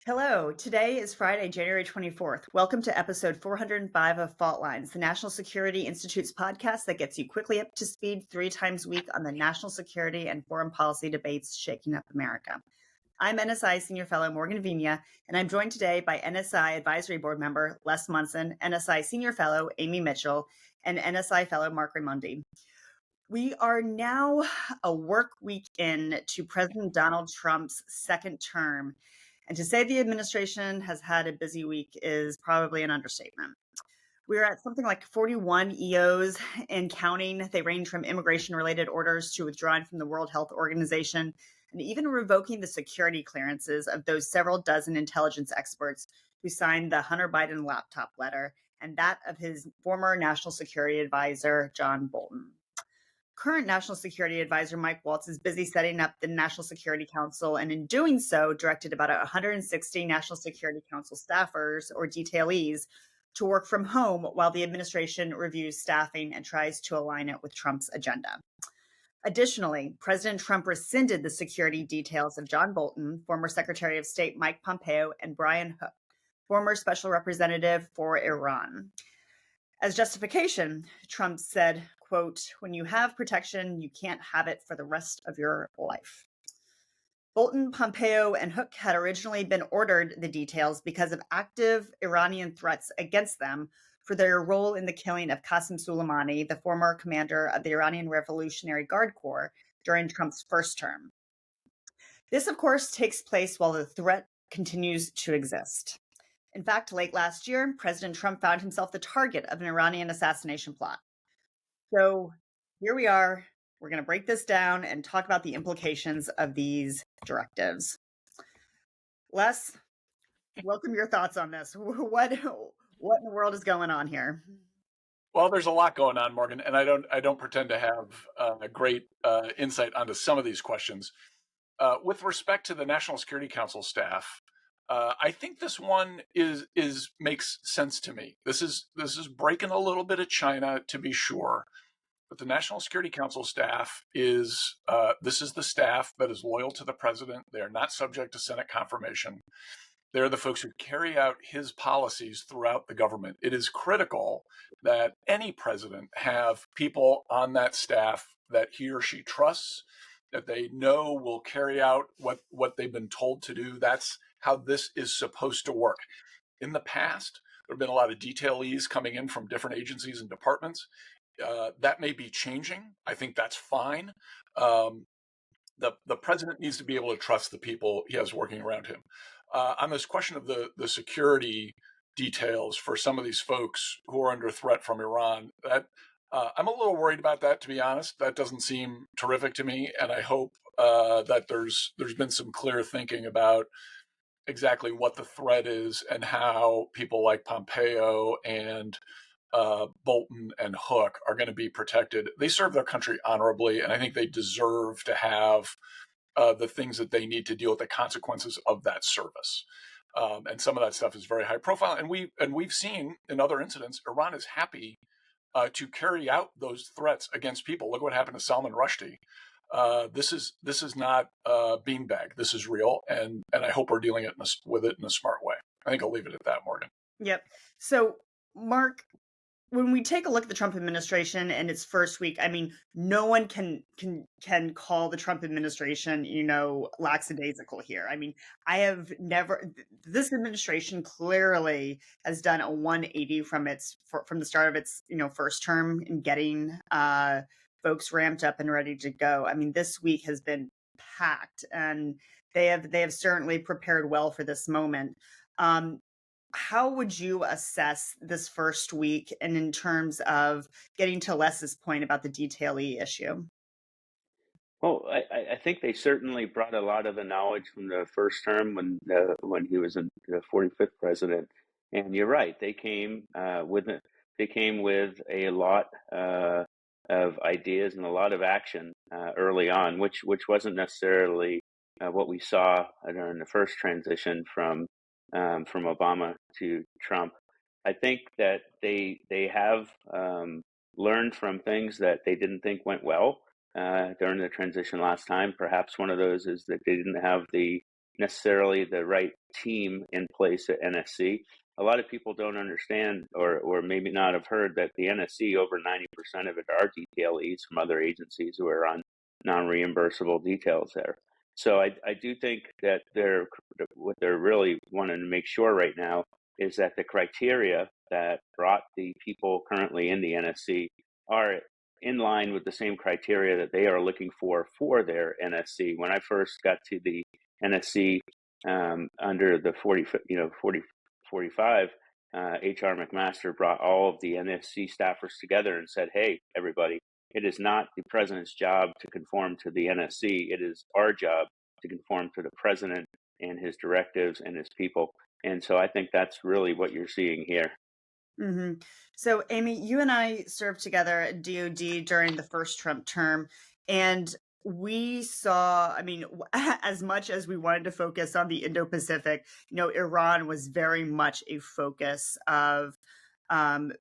Hello, today is Friday, January 24th. Welcome to episode 405 of Fault Lines, the National Security Institute's podcast that gets you quickly up to speed 3 times a week on the national security and foreign policy debates shaking up America. I'm NSI Senior Fellow Morgan Vigna, and I'm joined today by NSI Advisory Board member Les Munson, NSI Senior Fellow Amy Mitchell, and NSI Fellow Marc Raimondi. We are now a work week in to President Donald Trump's second term. And to say the administration has had a busy week is probably an understatement. We're at something like 41 EOs and counting. They range from immigration-related orders to withdrawing from the World Health Organization and even revoking the security clearances of those several dozen intelligence experts who signed the Hunter Biden laptop letter and that of his former National Security Advisor, John Bolton. Current National Security Advisor Mike Waltz is busy setting up the National Security Council, and in doing so, directed about 160 National Security Council staffers or detailees to work from home while the administration reviews staffing and tries to align it with Trump's agenda. Additionally, President Trump rescinded the security details of John Bolton, former Secretary of State Mike Pompeo, and Brian Hook, former Special Representative for Iran. As justification, Trump said, quote, "When you have protection, you can't have it for the rest of your life." Bolton, Pompeo, and Hook had originally been ordered the details because of active Iranian threats against them for their role in the killing of Qasem Soleimani, the former commander of the Iranian Revolutionary Guard Corps, during Trump's first term. This, of course, takes place while the threat continues to exist. In fact, late last year, President Trump found himself the target of an Iranian assassination plot. So here we are. We're going to break this down and talk about the implications of these directives. Les, welcome your thoughts on this. What in the world is going on here? Well, there's a lot going on, Morgan, and I don't pretend to have a great insight onto some of these questions. With respect to the National Security Council staff, I think this one makes sense to me. This is breaking a little bit of China, to be sure, but the National Security Council staff is the staff that is loyal to the president. They are not subject to Senate confirmation. They're the folks who carry out his policies throughout the government. It is critical that any president have people on that staff that he or she trusts, that they know will carry out what they've been told to do. That's how this is supposed to work. In the past, there have been a lot of detailees coming in from different agencies and departments. That may be changing. I think that's fine. The president needs to be able to trust the people he has working around him. On this question of the security details for some of these folks who are under threat from Iran, I'm a little worried about that, to be honest. That doesn't seem terrific to me, and I hope that there's been some clear thinking about exactly what the threat is and how people like Pompeo and Bolton and Hook are going to be protected. They serve their country honorably, and I think they deserve to have the things that they need to deal with the consequences of that service. And some of that stuff is very high profile. And we've seen in other incidents, Iran is happy to carry out those threats against people. Look what happened to Salman Rushdie. This is not beanbag. This is real, and I hope we're dealing with it in a smart way. I think I'll leave it at that, Morgan. Yep. So, Marc, when we take a look at the Trump administration and its first week, I mean, no one can call the Trump administration, lackadaisical here. I mean, this administration clearly has done a 180 from the start of its, first term in getting folks ramped up and ready to go. I mean, this week has been packed, and they have certainly prepared well for this moment. How would you assess this first week, and in terms of getting to Les's point about the detailee issue? Well, I think they certainly brought a lot of the knowledge from the first term when he was the 45th president. And you're right, they came with a lot of ideas and a lot of action early on, which wasn't necessarily what we saw during the first transition from Obama to Trump. I think that they have learned from things that they didn't think went well during the transition last time. Perhaps one of those is that they didn't have the necessarily the right team in place at NSC. A lot of people don't understand, or maybe not have heard, that the NSC, over 90% of it are detailees from other agencies who are on non-reimbursable details there. So I do think that what they're really wanting to make sure right now is that the criteria that brought the people currently in the NSC are in line with the same criteria that they are looking for their NSC. When I first got to the NSC under the 45, HR McMaster brought all of the NSC staffers together and said, hey, everybody, it is not the president's job to conform to the NSC. It is our job to conform to the president and his directives and his people. And so I think that's really what you're seeing here. hmm So, Amy, you and I served together at DoD during the first Trump term, and we saw, I mean, as much as we wanted to focus on the Indo-Pacific, Iran was very much a focus of um,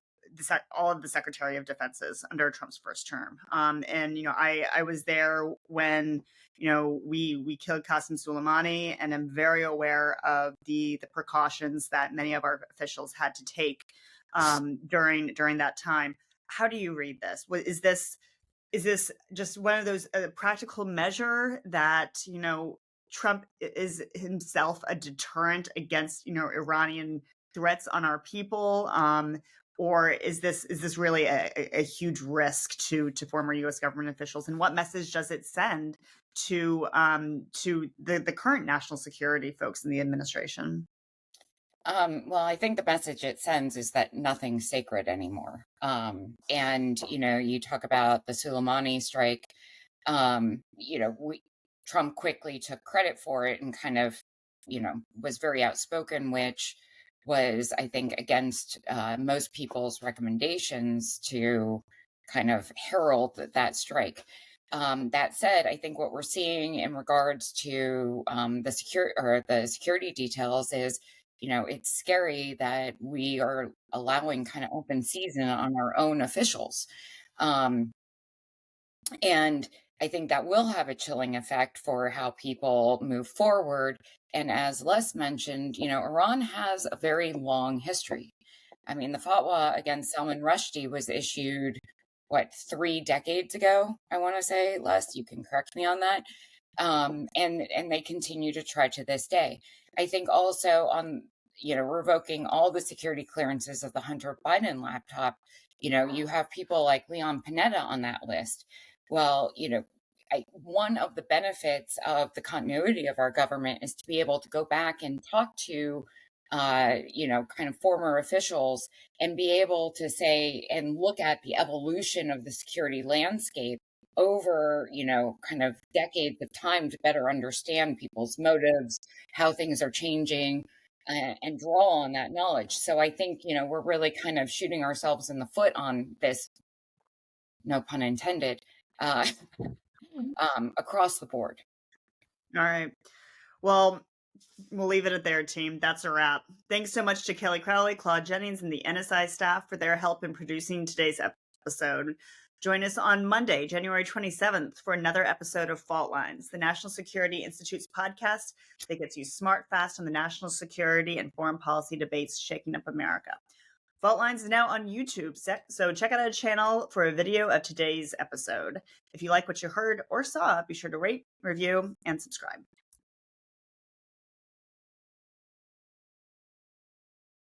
all of the Secretary of Defenses under Trump's first term. And I was there when we killed Qasem Soleimani, and I'm very aware of the precautions that many of our officials had to take during that time. How do you read this? Is this just one of those practical measure that Trump is himself a deterrent against Iranian threats on our people, or is this really a huge risk to former U.S. government officials? And what message does it send to the current national security folks in the administration? Well, I think the message it sends is that nothing's sacred anymore. And, you talk about the Soleimani strike, Trump quickly took credit for it and kind of, was very outspoken, which was, I think, against most people's recommendations to kind of herald that strike. That said, I think what we're seeing in regards to the security details is, it's scary that we are allowing kind of open season on our own officials. And I think that will have a chilling effect for how people move forward. And as Les mentioned, Iran has a very long history. I mean, the fatwa against Salman Rushdie was issued, 3 decades ago, I want to say. Les, you can correct me on that. And they continue to try to this day. I think also on, revoking all the security clearances of the Hunter Biden laptop, you have people like Leon Panetta on that list. Well, one of the benefits of the continuity of our government is to be able to go back and talk to, kind of former officials and be able to say and look at the evolution of the security landscape over, kind of decades of time to better understand people's motives, how things are changing, and draw on that knowledge. So I think, we're really kind of shooting ourselves in the foot on this, no pun intended, across the board. All right. Well, we'll leave it at there, team. That's a wrap. Thanks so much to Kelly Crowley, Claude Jennings, and the NSI staff for their help in producing today's episode. Join us on Monday, January 27th, for another episode of Fault Lines, the National Security Institute's podcast that gets you smart, fast on the national security and foreign policy debates shaking up America. Fault Lines is now on YouTube, so check out our channel for a video of today's episode. If you like what you heard or saw, be sure to rate, review, and subscribe.